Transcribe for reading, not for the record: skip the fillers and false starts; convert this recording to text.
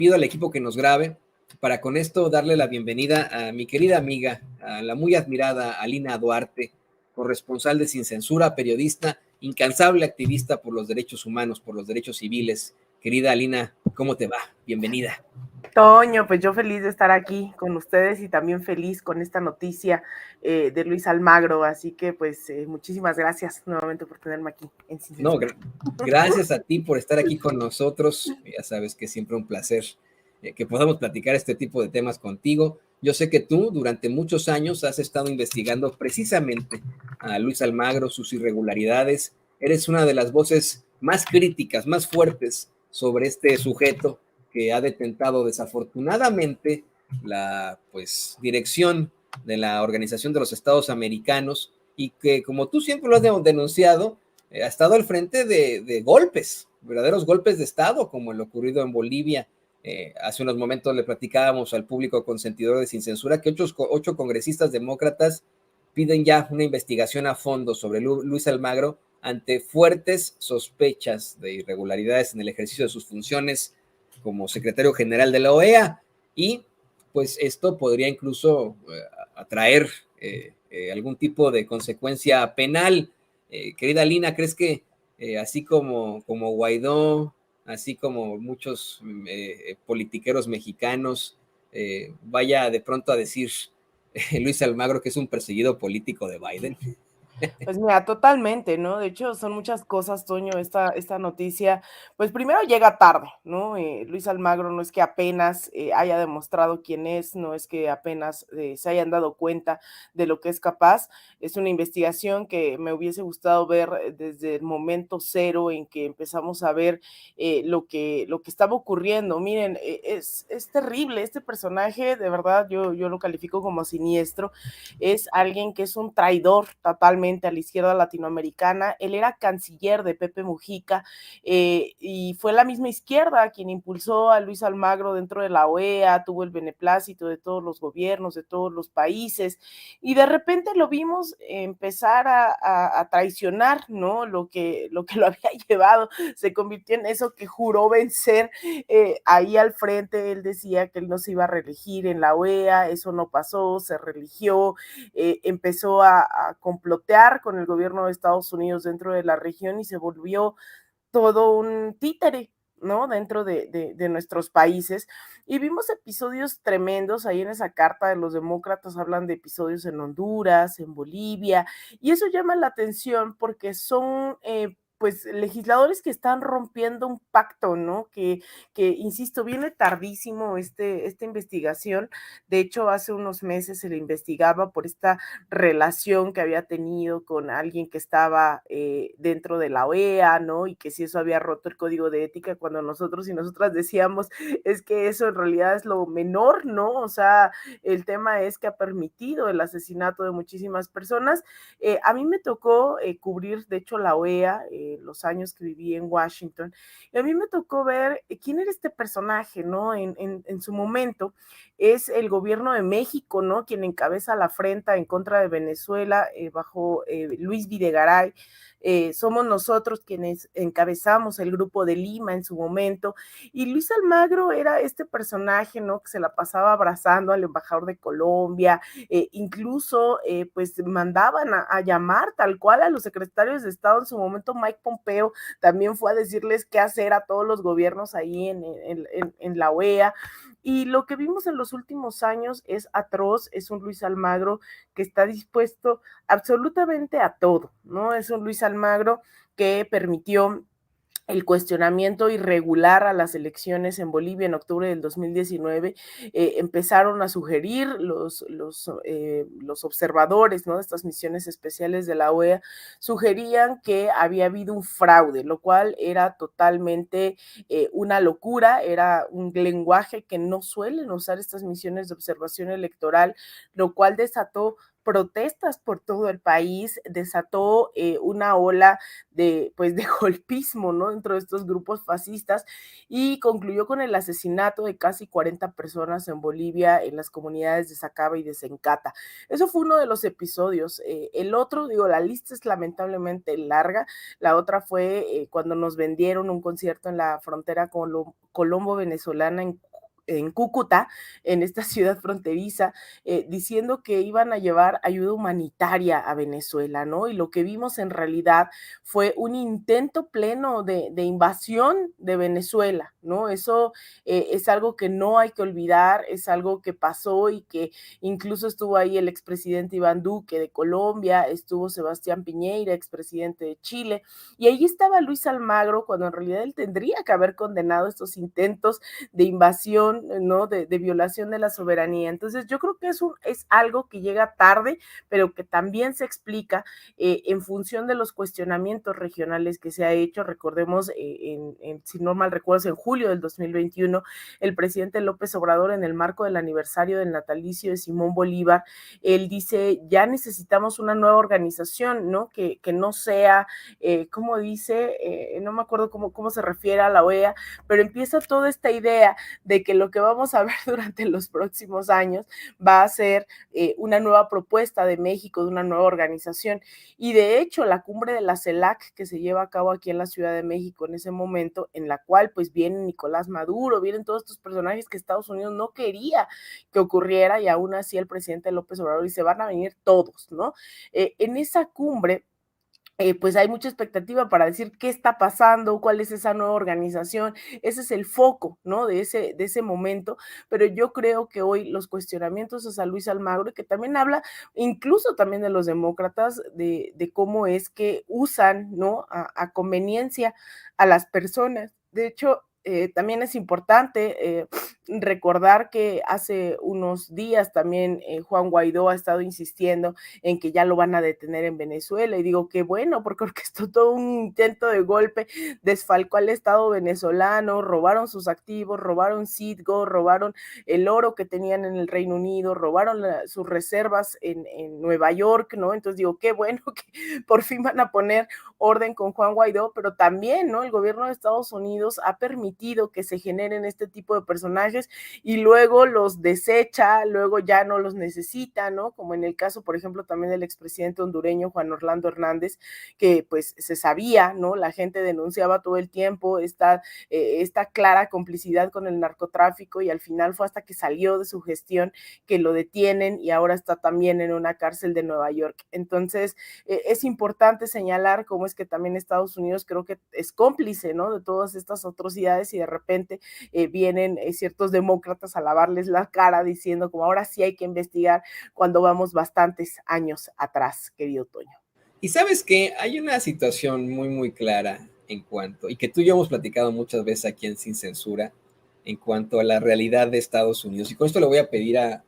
pido al equipo que nos grabe para con esto darle la bienvenida a mi querida amiga, a la muy admirada Alina Duarte, corresponsal de Sin Censura, periodista, incansable activista por los derechos humanos, por los derechos civiles. Querida Alina, ¿cómo te va? Bienvenida. Toño, pues yo feliz de estar aquí con ustedes y también feliz con esta noticia de Luis Almagro, así que pues muchísimas gracias nuevamente por tenerme aquí en Sin Censura. Gracias a ti por estar aquí con nosotros, ya sabes que es siempre un placer que podamos platicar este tipo de temas contigo. Yo sé que tú durante muchos años has estado investigando precisamente a Luis Almagro, sus irregularidades, eres una de las voces más críticas, más fuertes sobre este sujeto que ha detentado desafortunadamente la dirección de la Organización de los Estados Americanos y que, como tú siempre lo has denunciado, ha estado al frente de golpes, verdaderos golpes de Estado, como el ocurrido en Bolivia. Hace unos momentos le platicábamos al público consentidor de Sin Censura que 8 congresistas demócratas piden ya una investigación a fondo sobre Luis Almagro ante fuertes sospechas de irregularidades en el ejercicio de sus funciones como secretario general de la OEA, y pues esto podría incluso atraer algún tipo de consecuencia penal. Querida Lina, ¿crees que así como Guaidó, así como muchos politiqueros mexicanos, vaya de pronto a decir Luis Almagro que es un perseguido político de Biden? Pues mira, totalmente, ¿no? De hecho, son muchas cosas, Toño, esta noticia, pues primero llega tarde, ¿no? Luis Almagro no es que apenas haya demostrado quién es, no es que apenas se hayan dado cuenta de lo que es capaz, es una investigación que me hubiese gustado ver desde el momento cero en que empezamos a ver lo que estaba ocurriendo. Miren, es terrible, este personaje, de verdad, yo lo califico como siniestro, es alguien que es un traidor totalmente a la izquierda latinoamericana. Él era canciller de Pepe Mujica y fue la misma izquierda quien impulsó a Luis Almagro dentro de la OEA, tuvo el beneplácito de todos los gobiernos, de todos los países, y de repente lo vimos empezar a traicionar, ¿no? Lo que lo había llevado, se convirtió en eso que juró vencer ahí al frente. Él decía que él no se iba a reelegir en la OEA, eso no pasó, se reeligió, empezó a complotear con el gobierno de Estados Unidos dentro de la región y se volvió todo un títere, ¿no? Dentro de nuestros países. Y vimos episodios tremendos ahí en esa carta de los demócratas, hablan de episodios en Honduras, en Bolivia, y eso llama la atención porque son pues legisladores que están rompiendo un pacto, ¿no? Insisto, viene tardísimo esta investigación. De hecho, hace unos meses se le investigaba por esta relación que había tenido con alguien que estaba dentro de la OEA, ¿no? Y que si eso había roto el código de ética, cuando nosotros y nosotras decíamos, es que eso en realidad es lo menor, ¿no? O sea, el tema es que ha permitido el asesinato de muchísimas personas. A mí me tocó cubrir, de hecho, la OEA, los años que viví en Washington, y a mí me tocó ver quién era este personaje, ¿no? En su momento es el gobierno de México, ¿no? Quien encabeza la afrenta en contra de Venezuela bajo Luis Videgaray. Somos nosotros quienes encabezamos el Grupo de Lima en su momento, y Luis Almagro era este personaje, ¿no? Que se la pasaba abrazando al embajador de Colombia, incluso pues mandaban a llamar tal cual a los secretarios de Estado en su momento. Mike Pompeo también fue a decirles qué hacer a todos los gobiernos ahí en la OEA. Y lo que vimos en los últimos años es atroz, es un Luis Almagro que está dispuesto absolutamente a todo, ¿no? Es un Luis Almagro que permitió el cuestionamiento irregular a las elecciones en Bolivia en octubre del 2019, empezaron a sugerir los observadores, ¿no? De estas misiones especiales de la OEA, sugerían que había habido un fraude, lo cual era totalmente una locura, era un lenguaje que no suelen usar estas misiones de observación electoral, lo cual desató protestas por todo el país, desató una ola pues de golpismo, ¿no? Dentro de estos grupos fascistas, y concluyó con el asesinato de casi 40 personas en Bolivia, en las comunidades de Sacaba y de Sencata. Eso fue uno de los episodios. El otro, digo, la lista es lamentablemente larga. La otra fue cuando nos vendieron un concierto en la frontera colombo-venezolana en en Cúcuta, en esta ciudad fronteriza, diciendo que iban a llevar ayuda humanitaria a Venezuela, ¿no? Y lo que vimos en realidad fue un intento pleno de invasión de Venezuela, ¿no? Eso es algo que no hay que olvidar, es algo que pasó y que incluso estuvo ahí el expresidente Iván Duque de Colombia, estuvo Sebastián Piñera, expresidente de Chile, y ahí estaba Luis Almagro cuando en realidad él tendría que haber condenado estos intentos de invasión, ¿no? De violación de la soberanía. Entonces yo creo que es algo que llega tarde, pero que también se explica en función de los cuestionamientos regionales que se ha hecho. Recordemos, si no mal recuerdo, en julio del 2021, el presidente López Obrador, en el marco del aniversario del natalicio de Simón Bolívar, él dice, ya necesitamos una nueva organización, ¿no? Que no sea, ¿cómo dice? No me acuerdo cómo se refiere a la OEA, pero empieza toda esta idea de que lo que vamos a ver durante los próximos años va a ser una nueva propuesta de México, de una nueva organización. Y de hecho, la cumbre de la CELAC que se lleva a cabo aquí en la Ciudad de México en ese momento, en la cual pues viene Nicolás Maduro, vienen todos estos personajes que Estados Unidos no quería que ocurriera, y aún así el presidente López Obrador dice, van a venir todos, ¿no? En esa cumbre pues hay mucha expectativa para decir qué está pasando, cuál es esa nueva organización, ese es el foco, ¿no? De ese momento, pero yo creo que hoy los cuestionamientos a San Luis Almagro, que también habla incluso también de los demócratas, de cómo es que usan, ¿no? A conveniencia a las personas. De hecho, también es importante recordar que hace unos días también Juan Guaidó ha estado insistiendo en que ya lo van a detener en Venezuela, y digo que bueno, porque orquestó todo un intento de golpe, desfalcó al Estado venezolano, robaron sus activos, robaron Citgo, robaron el oro que tenían en el Reino Unido, robaron sus reservas en Nueva York, ¿no? Entonces digo, qué bueno que por fin van a poner orden con Juan Guaidó, pero también, ¿no? El gobierno de Estados Unidos ha permitido que se generen este tipo de personajes y luego los desecha, luego ya no los necesita, ¿no? Como en el caso, por ejemplo, también del expresidente hondureño Juan Orlando Hernández, que pues se sabía, ¿no? La gente denunciaba todo el tiempo esta clara complicidad con el narcotráfico, y al final fue hasta que salió de su gestión que lo detienen y ahora está también en una cárcel de Nueva York. Entonces, es importante señalar cómo es que también Estados Unidos creo que es cómplice, ¿no? De todas estas atrocidades, y de repente vienen ciertos demócratas a lavarles la cara diciendo como ahora sí hay que investigar cuando vamos bastantes años atrás, querido Toño. Y sabes que hay una situación muy, muy clara en cuanto, y que tú y yo hemos platicado muchas veces aquí en Sin Censura, en cuanto a la realidad de Estados Unidos. Y con esto le voy a pedir a